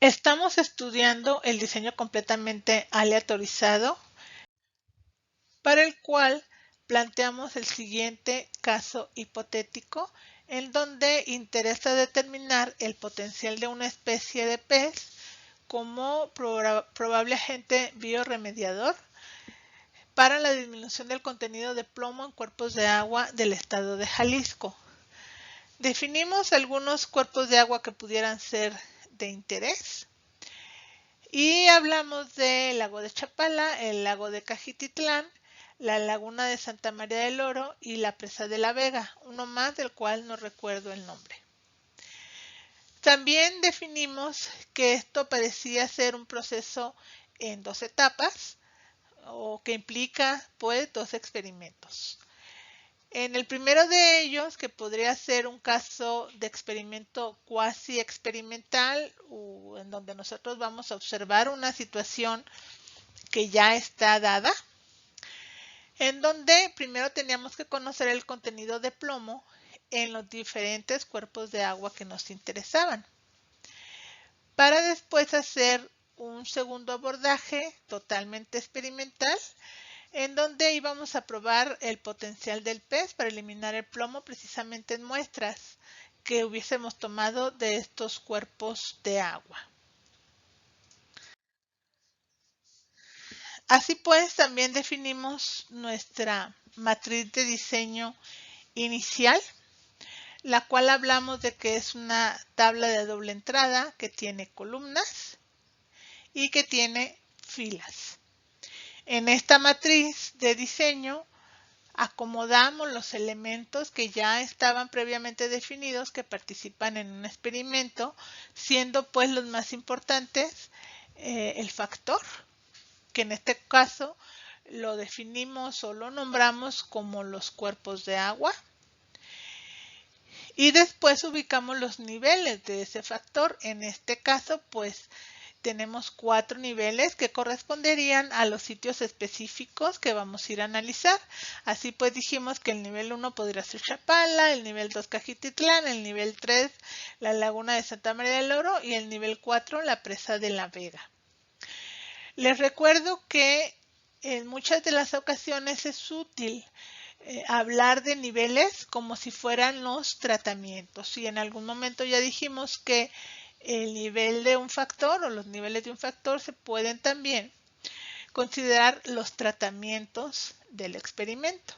Estamos estudiando el diseño completamente aleatorizado, para el cual planteamos el siguiente caso hipotético, en donde interesa determinar el potencial de una especie de pez como probable agente biorremediador para la disminución del contenido de plomo en cuerpos de agua del estado de Jalisco. Definimos algunos cuerpos de agua que pudieran ser de interés. Y hablamos del lago de Chapala, el lago de Cajititlán, la laguna de Santa María del Oro y la presa de la Vega, uno más del cual no recuerdo el nombre. También definimos que esto parecía ser un proceso en dos etapas o que implica pues dos experimentos. En el primero de ellos, que podría ser un caso de experimento cuasi experimental, o en donde nosotros vamos a observar una situación que ya está dada, en donde primero teníamos que conocer el contenido de plomo en los diferentes cuerpos de agua que nos interesaban, para después hacer un segundo abordaje totalmente experimental, en donde íbamos a probar el potencial del pez para eliminar el plomo precisamente en muestras que hubiésemos tomado de estos cuerpos de agua. Así pues, también definimos nuestra matriz de diseño inicial, la cual hablamos de que es una tabla de doble entrada que tiene columnas y que tiene filas. En esta matriz de diseño acomodamos los elementos que ya estaban previamente definidos que participan en un experimento, siendo pues los más importantes el factor, que en este caso lo definimos o lo nombramos como los cuerpos de agua, y después ubicamos los niveles de ese factor. En este caso pues tenemos 4 niveles que corresponderían a los sitios específicos que vamos a ir a analizar. Así pues dijimos que el nivel 1 podría ser Chapala, el nivel 2 Cajititlán, el nivel 3 la laguna de Santa María del Oro y el nivel 4 la presa de la Vega. Les recuerdo que en muchas de las ocasiones es útil hablar de niveles como si fueran los tratamientos. Y en algún momento ya dijimos que el nivel de un factor o los niveles de un factor se pueden también considerar los tratamientos del experimento.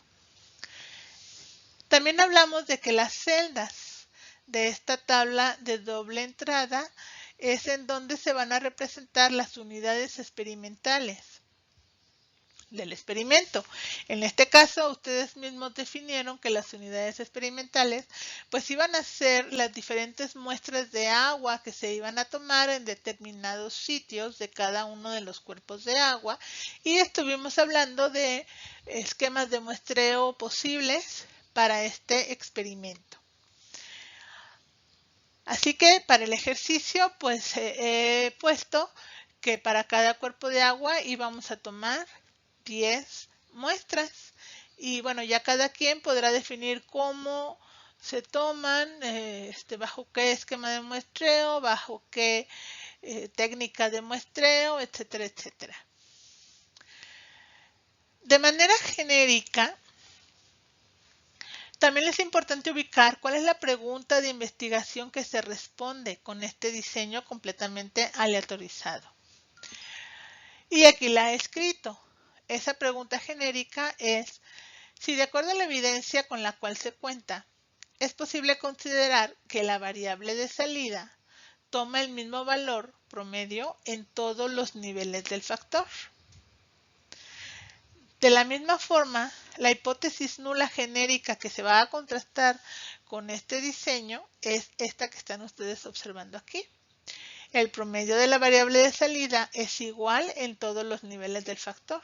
También hablamos de que las celdas de esta tabla de doble entrada es en donde se van a representar las unidades experimentales del experimento. En este caso, ustedes mismos definieron que las unidades experimentales pues iban a ser las diferentes muestras de agua que se iban a tomar en determinados sitios de cada uno de los cuerpos de agua, y estuvimos hablando de esquemas de muestreo posibles para este experimento. Así que para el ejercicio pues he puesto que para cada cuerpo de agua íbamos a tomar 10 muestras, y bueno, ya cada quien podrá definir cómo se toman, bajo qué esquema de muestreo, bajo qué técnica de muestreo, etcétera, etcétera. De manera genérica, también es importante ubicar cuál es la pregunta de investigación que se responde con este diseño completamente aleatorizado. Y aquí la he escrito. Esa pregunta genérica es si, de acuerdo a la evidencia con la cual se cuenta, es posible considerar que la variable de salida toma el mismo valor promedio en todos los niveles del factor. De la misma forma, la hipótesis nula genérica que se va a contrastar con este diseño es esta que están ustedes observando aquí. El promedio de la variable de salida es igual en todos los niveles del factor.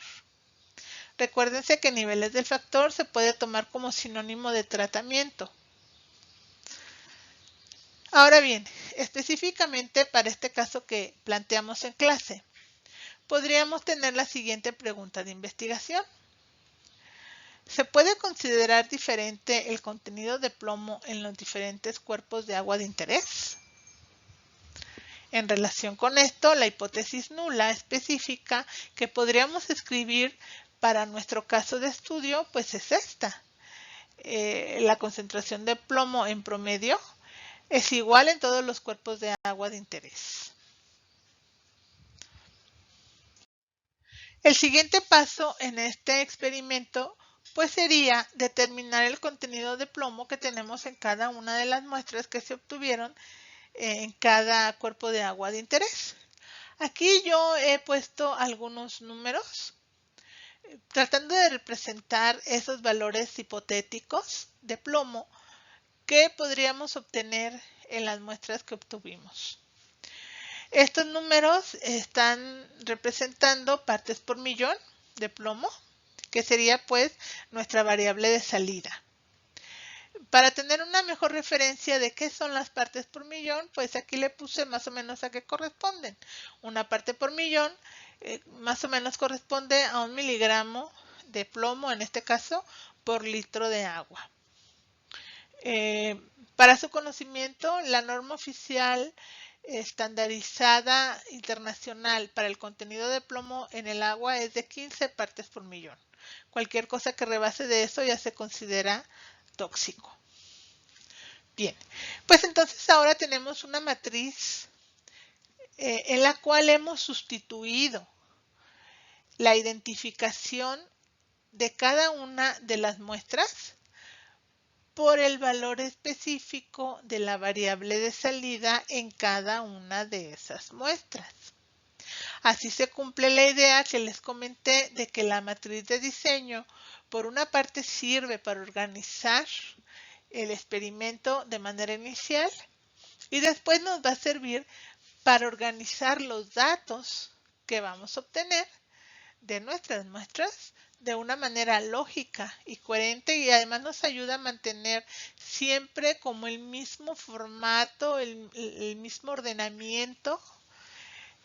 Recuérdense que niveles del factor se puede tomar como sinónimo de tratamiento. Ahora bien, específicamente para este caso que planteamos en clase, podríamos tener la siguiente pregunta de investigación. ¿Se puede considerar diferente el contenido de plomo en los diferentes cuerpos de agua de interés? En relación con esto, la hipótesis nula específica que podríamos escribir para nuestro caso de estudio, pues es esta. La concentración de plomo en promedio es igual en todos los cuerpos de agua de interés. El siguiente paso en este experimento pues sería determinar el contenido de plomo que tenemos en cada una de las muestras que se obtuvieron en cada cuerpo de agua de interés. Aquí yo he puesto algunos números tratando de representar esos valores hipotéticos de plomo que podríamos obtener en las muestras que obtuvimos. Estos números están representando partes por millón de plomo, que sería pues nuestra variable de salida. Para tener una mejor referencia de qué son las partes por millón, pues aquí le puse más o menos a qué corresponden. Una parte por millón más o menos corresponde a 1 miligramo de plomo, en este caso, por litro de agua. Para su conocimiento, la norma oficial estandarizada internacional para el contenido de plomo en el agua es de 15 partes por millón. Cualquier cosa que rebase de eso ya se considera tóxico. Bien, pues entonces ahora tenemos una matriz en la cual hemos sustituido la identificación de cada una de las muestras por el valor específico de la variable de salida en cada una de esas muestras. Así se cumple la idea que les comenté de que la matriz de diseño, por una parte, sirve para organizar el experimento de manera inicial y después nos va a servir para organizar los datos que vamos a obtener de nuestras muestras de una manera lógica y coherente, y además nos ayuda a mantener siempre como el mismo formato, el mismo ordenamiento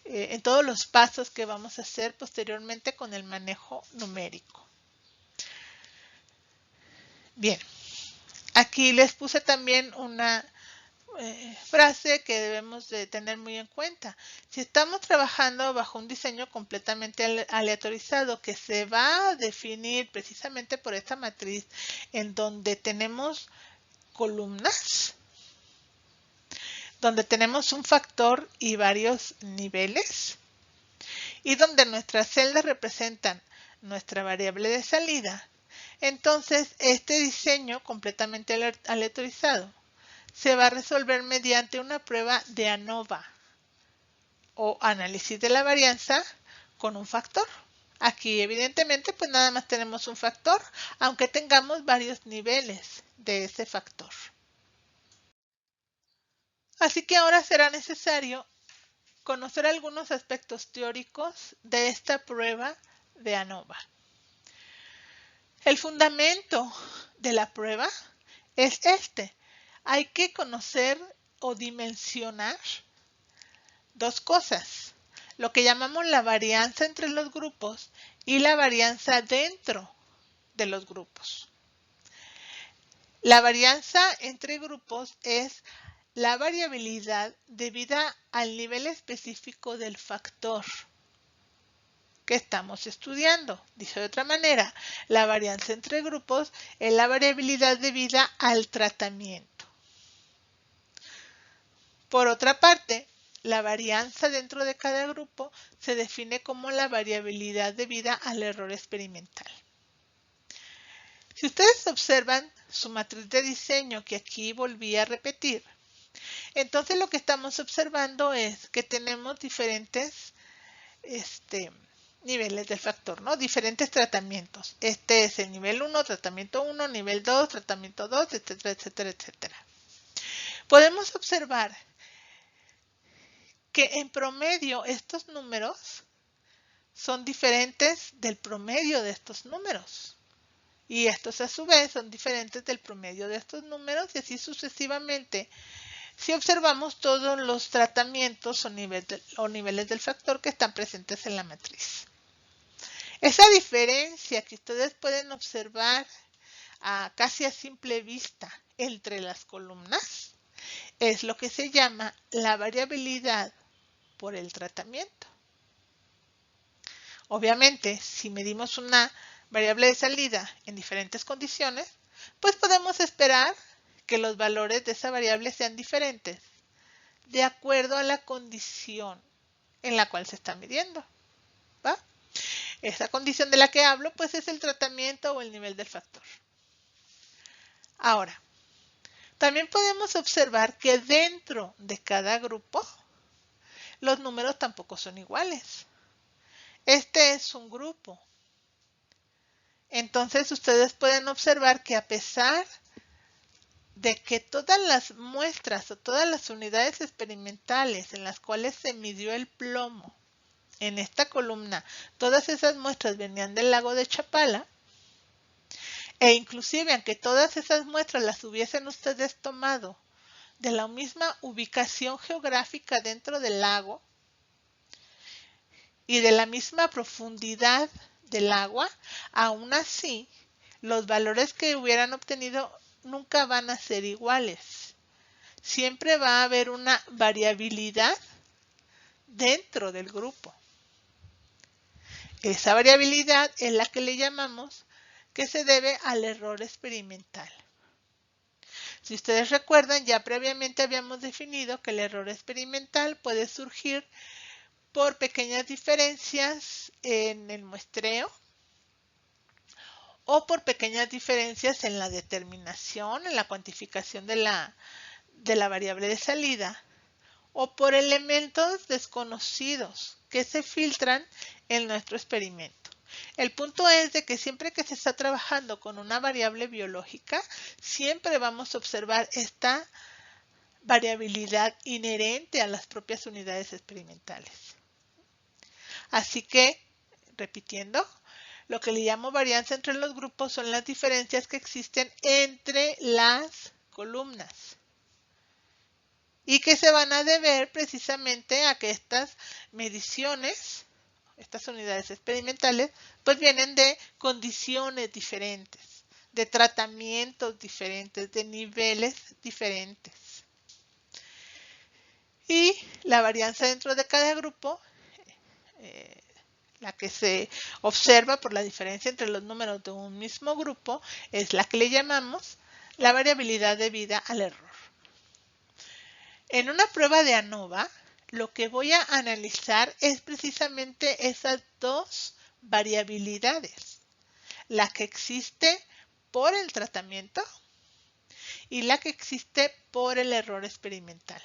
en todos los pasos que vamos a hacer posteriormente con el manejo numérico. Bien, aquí les puse también una frase que debemos de tener muy en cuenta. Si estamos trabajando bajo un diseño completamente aleatorizado que se va a definir precisamente por esta matriz en donde tenemos columnas, donde tenemos un factor y varios niveles y donde nuestras celdas representan nuestra variable de salida, entonces este diseño completamente aleatorizado se va a resolver mediante una prueba de ANOVA o análisis de la varianza con un factor. Aquí evidentemente pues nada más tenemos un factor, aunque tengamos varios niveles de ese factor. Así que ahora será necesario conocer algunos aspectos teóricos de esta prueba de ANOVA. El fundamento de la prueba es este. Hay que conocer o dimensionar dos cosas, lo que llamamos la varianza entre los grupos y la varianza dentro de los grupos. La varianza entre grupos es la variabilidad debida al nivel específico del factor que estamos estudiando. Dicho de otra manera, la varianza entre grupos es la variabilidad debida al tratamiento. Por otra parte, la varianza dentro de cada grupo se define como la variabilidad debida al error experimental. Si ustedes observan su matriz de diseño que aquí volví a repetir, entonces lo que estamos observando es que tenemos diferentes niveles del factor, ¿no? Diferentes tratamientos. Este es el nivel 1, nivel 2, tratamiento 2, etcétera, etcétera, etcétera. Podemos observar que en promedio estos números son diferentes del promedio de estos números. Y estos a su vez son diferentes del promedio de estos números y así sucesivamente si observamos todos los tratamientos o niveles del factor que están presentes en la matriz. Esa diferencia que ustedes pueden observar casi a simple vista entre las columnas es lo que se llama la variabilidad por el tratamiento. Obviamente, si medimos una variable de salida en diferentes condiciones, pues podemos esperar que los valores de esa variable sean diferentes de acuerdo a la condición en la cual se está midiendo, ¿va? Esa condición de la que hablo, pues es el tratamiento o el nivel del factor. Ahora, también podemos observar que dentro de cada grupo, los números tampoco son iguales. Este es un grupo. Entonces, ustedes pueden observar que a pesar de que todas las muestras o todas las unidades experimentales en las cuales se midió el plomo en esta columna, todas esas muestras venían del lago de Chapala, e inclusive aunque todas esas muestras las hubiesen ustedes tomado de la misma ubicación geográfica dentro del lago y de la misma profundidad del agua, aún así los valores que hubieran obtenido nunca van a ser iguales. Siempre va a haber una variabilidad dentro del grupo. Esa variabilidad es la que le llamamos que se debe al error experimental. Si ustedes recuerdan, ya previamente habíamos definido que el error experimental puede surgir por pequeñas diferencias en el muestreo o por pequeñas diferencias en la determinación, en la cuantificación de la variable de salida, o por elementos desconocidos que se filtran en nuestro experimento. El punto es de que siempre que se está trabajando con una variable biológica, siempre vamos a observar esta variabilidad inherente a las propias unidades experimentales. Así que, repitiendo, lo que le llamo varianza entre los grupos son las diferencias que existen entre las columnas y que se van a deber precisamente a que estas mediciones, estas unidades experimentales, pues vienen de condiciones diferentes, de tratamientos diferentes, de niveles diferentes. Y la varianza dentro de cada grupo, la que se observa por la diferencia entre los números de un mismo grupo, es la que le llamamos la variabilidad debida al error. En una prueba de ANOVA, lo que voy a analizar es precisamente esas dos variabilidades, la que existe por el tratamiento y la que existe por el error experimental.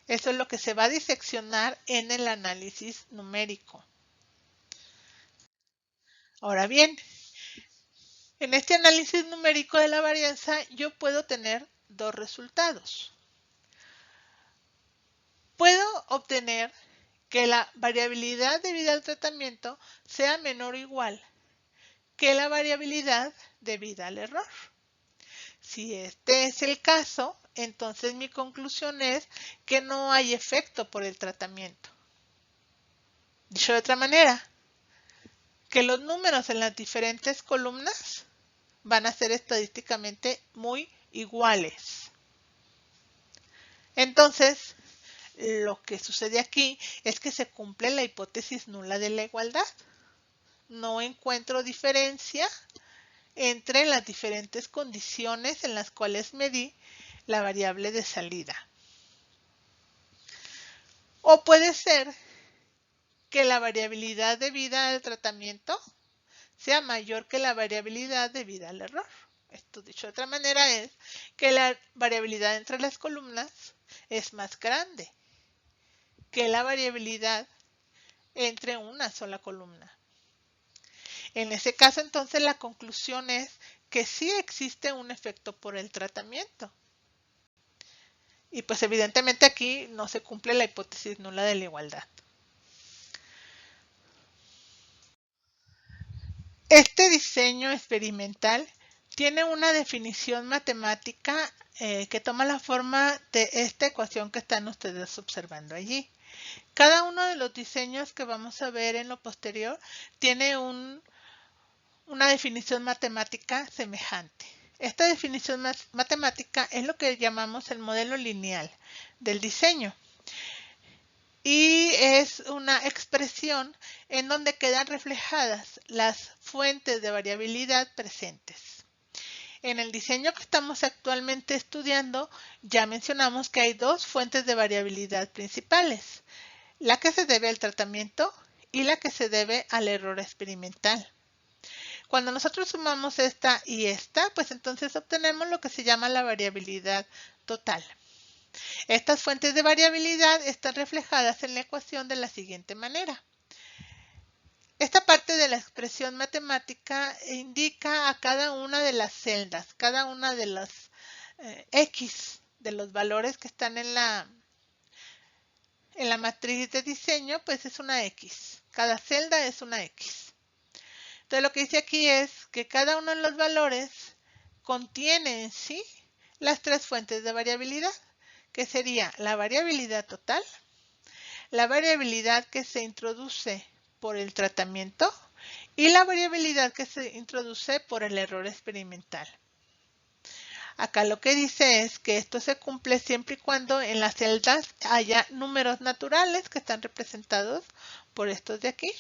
Eso es lo que se va a diseccionar en el análisis numérico. Ahora bien, en este análisis numérico de la varianza yo puedo tener dos resultados. Puedo obtener que la variabilidad debida al tratamiento sea menor o igual que la variabilidad debida al error. Si este es el caso, entonces mi conclusión es que no hay efecto por el tratamiento. Dicho de otra manera, que los números en las diferentes columnas van a ser estadísticamente muy iguales. Entonces, lo que sucede aquí es que se cumple la hipótesis nula de la igualdad. No encuentro diferencia entre las diferentes condiciones en las cuales medí la variable de salida. O puede ser que la variabilidad debida al tratamiento sea mayor que la variabilidad debida al error. Esto dicho de otra manera es que la variabilidad entre las columnas es más grande que la variabilidad entre una sola columna. En ese caso, entonces, la conclusión es que sí existe un efecto por el tratamiento. Y pues evidentemente aquí no se cumple la hipótesis nula de la igualdad. Este diseño experimental tiene una definición matemática que toma la forma de esta ecuación que están ustedes observando allí. Cada uno de los diseños que vamos a ver en lo posterior tiene una definición matemática semejante. Esta definición matemática es lo que llamamos el modelo lineal del diseño. y es una expresión en donde quedan reflejadas las fuentes de variabilidad presentes. En el diseño que estamos actualmente estudiando, ya mencionamos que hay dos fuentes de variabilidad principales, la que se debe al tratamiento y la que se debe al error experimental. Cuando nosotros sumamos esta y esta, pues entonces obtenemos lo que se llama la variabilidad total. Estas fuentes de variabilidad están reflejadas en la ecuación de la siguiente manera. Esta parte de la expresión matemática indica a cada una de las celdas, cada una de las X, de los valores que están en la matriz de diseño, pues es una X. Cada celda es una X. Entonces lo que dice aquí es que cada uno de los valores contiene en sí las tres fuentes de variabilidad, que sería la variabilidad total, la variabilidad que se introduce por el tratamiento y la variabilidad que se introduce por el error experimental. Acá lo que dice es que esto se cumple siempre y cuando en las celdas haya números naturales que están representados por estos de aquí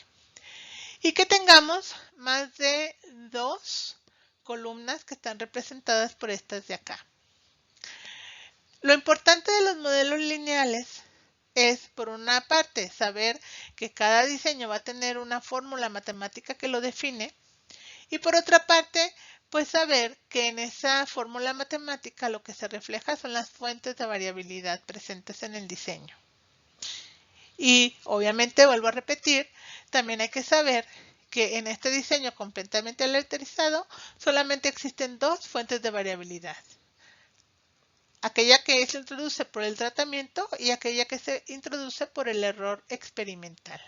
y que tengamos más de dos columnas que están representadas por estas de acá. Lo importante de los modelos lineales es, por una parte, saber que cada diseño va a tener una fórmula matemática que lo define y por otra parte, pues saber que en esa fórmula matemática lo que se refleja son las fuentes de variabilidad presentes en el diseño. Y obviamente, vuelvo a repetir, también hay que saber que en este diseño completamente aleatorizado solamente existen dos fuentes de variabilidad. Aquella que se introduce por el tratamiento y aquella que se introduce por el error experimental.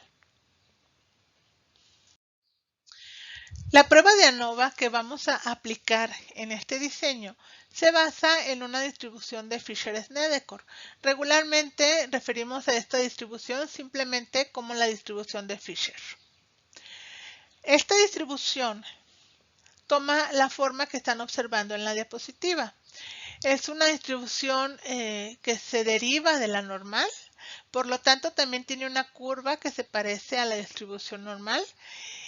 La prueba de ANOVA que vamos a aplicar en este diseño se basa en una distribución de Fisher-Snedeker. Regularmente referimos a esta distribución simplemente como la distribución de Fisher. Esta distribución toma la forma que están observando en la diapositiva. Es una distribución que se deriva de la normal, por lo tanto también tiene una curva que se parece a la distribución normal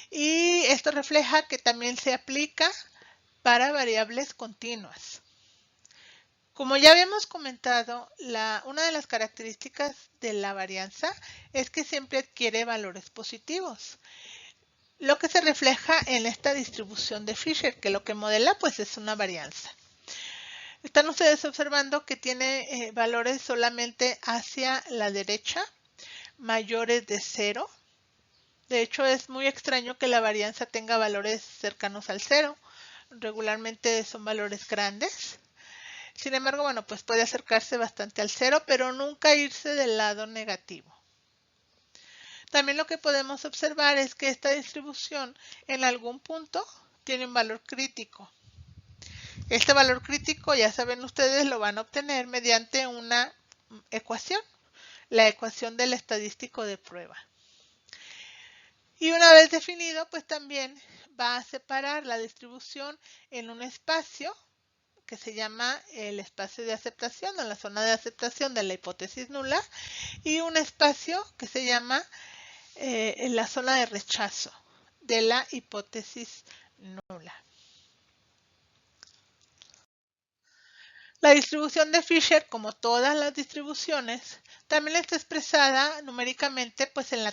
y esto refleja que también se aplica para variables continuas. Como ya habíamos comentado, una de las características de la varianza es que siempre adquiere valores positivos, lo que se refleja en esta distribución de Fisher, que lo que modela pues es una varianza. Están ustedes observando que tiene valores solamente hacia la derecha, mayores de 0. De hecho, es muy extraño que la varianza tenga valores cercanos al 0. Regularmente son valores grandes. Sin embargo, bueno, pues puede acercarse bastante al 0, pero nunca irse del lado negativo. También lo que podemos observar es que esta distribución en algún punto tiene un valor crítico. Este valor crítico, ya saben ustedes, lo van a obtener mediante una ecuación, la ecuación del estadístico de prueba. Y una vez definido, pues también va a separar la distribución en un espacio que se llama el espacio de aceptación o la zona de aceptación de la hipótesis nula y un espacio que se llama la zona de rechazo de la hipótesis nula. La distribución de Fisher, como todas las distribuciones, también está expresada numéricamente pues en la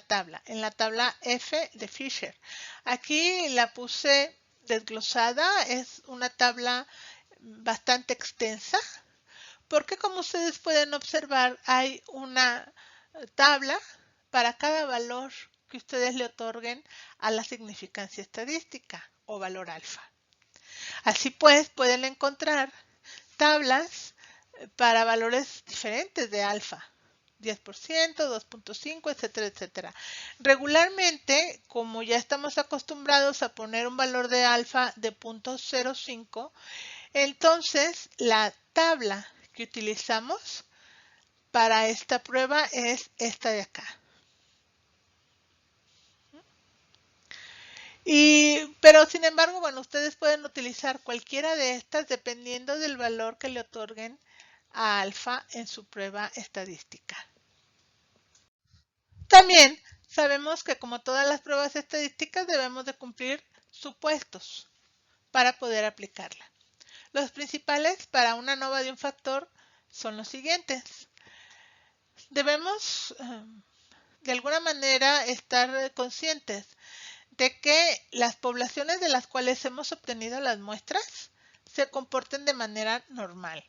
tabla F de Fisher. Aquí la puse desglosada, es una tabla bastante extensa, porque como ustedes pueden observar hay una tabla para cada valor que ustedes le otorguen a la significancia estadística o valor alfa. Así pues, pueden encontrar tablas para valores diferentes de alfa, 10%, 2.5, etcétera, etcétera. Regularmente, como ya estamos acostumbrados a poner un valor de alfa de 0.05, entonces la tabla que utilizamos para esta prueba es esta de acá. Pero sin embargo, bueno, ustedes pueden utilizar cualquiera de estas dependiendo del valor que le otorguen a alfa en su prueba estadística. también sabemos que como todas las pruebas estadísticas debemos de cumplir supuestos para poder aplicarla. Los principales para una ANOVA de un factor son los siguientes. Debemos de alguna manera estar conscientes de que las poblaciones de las cuales hemos obtenido las muestras se comporten de manera normal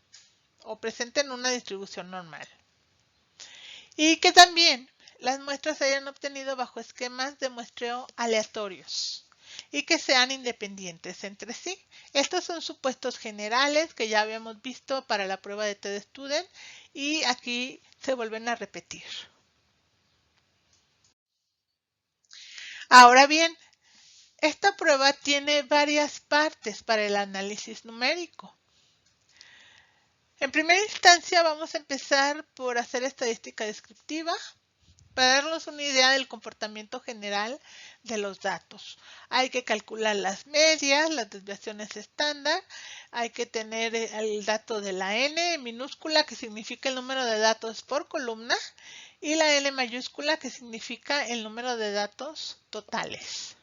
o presenten una distribución normal. Y que también las muestras se hayan obtenido bajo esquemas de muestreo aleatorios y que sean independientes entre sí. Estos son supuestos generales que ya habíamos visto para la prueba de TED-Student y aquí se vuelven a repetir. Ahora bien, esta prueba tiene varias partes para el análisis numérico. En primera instancia vamos a empezar por hacer estadística descriptiva para darnos una idea del comportamiento general de los datos. Hay que calcular las medias, las desviaciones estándar, hay que tener el dato de la n minúscula que significa el número de datos por columna y la n mayúscula que significa el número de datos totales.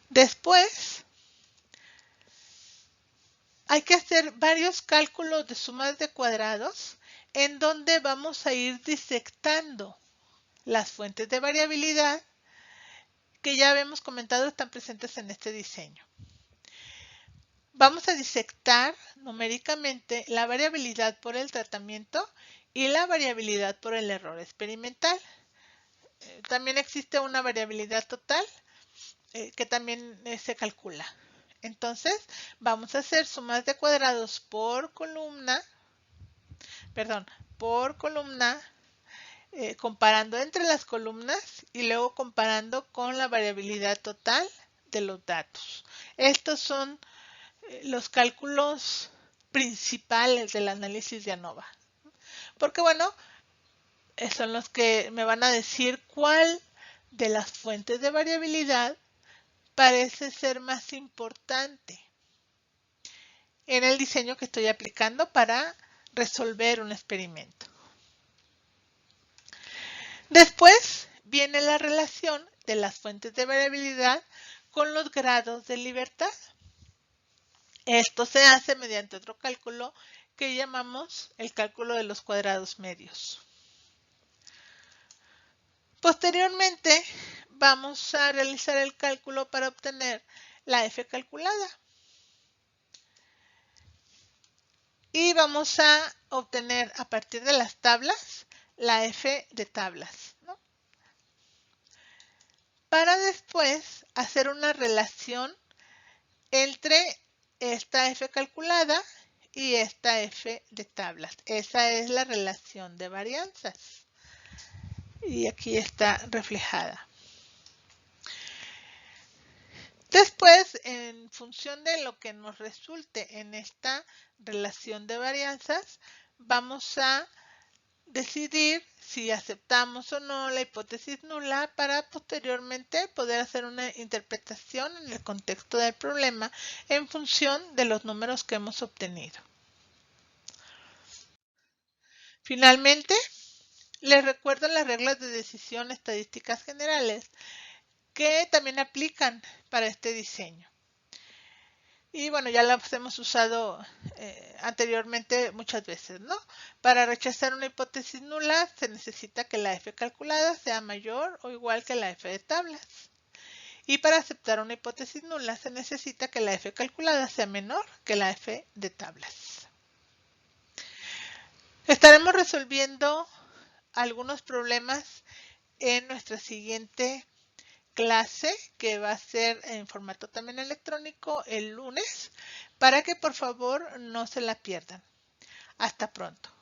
Después, hay que hacer varios cálculos de sumas de cuadrados en donde vamos a ir disectando las fuentes de variabilidad que ya habíamos comentado están presentes en este diseño. Vamos a disectar numéricamente la variabilidad por el tratamiento y la variabilidad por el error experimental. También existe una variabilidad total que también se calcula. Entonces, vamos a hacer sumas de cuadrados por columna, comparando entre las columnas y luego comparando con la variabilidad total de los datos. Estos son los cálculos principales del análisis de ANOVA. Porque bueno, son los que me van a decir cuál de las fuentes de variabilidad parece ser más importante en el diseño que estoy aplicando para resolver un experimento. Después viene la relación de las fuentes de variabilidad con los grados de libertad. Esto se hace mediante otro cálculo que llamamos el cálculo de los cuadrados medios. Posteriormente, vamos a realizar el cálculo para obtener la F calculada. Y vamos a obtener a partir de las tablas la F de tablas, ¿no? Para después hacer una relación entre esta F calculada y esta F de tablas. Esa es la relación de varianzas. Y aquí está reflejada. Después, en función de lo que nos resulte en esta relación de varianzas, vamos a decidir si aceptamos o no la hipótesis nula para posteriormente poder hacer una interpretación en el contexto del problema en función de los números que hemos obtenido. Finalmente, les recuerdo las reglas de decisión estadísticas generales que también aplican para este diseño. Y bueno, ya las hemos usado anteriormente muchas veces, ¿no? Para rechazar una hipótesis nula se necesita que la F calculada sea mayor o igual que la F de tablas. Y para aceptar una hipótesis nula se necesita que la F calculada sea menor que la F de tablas. Estaremos resolviendo algunos problemas en nuestra siguiente clase, que va a ser en formato también electrónico el lunes, para que por favor no se la pierdan. Hasta pronto.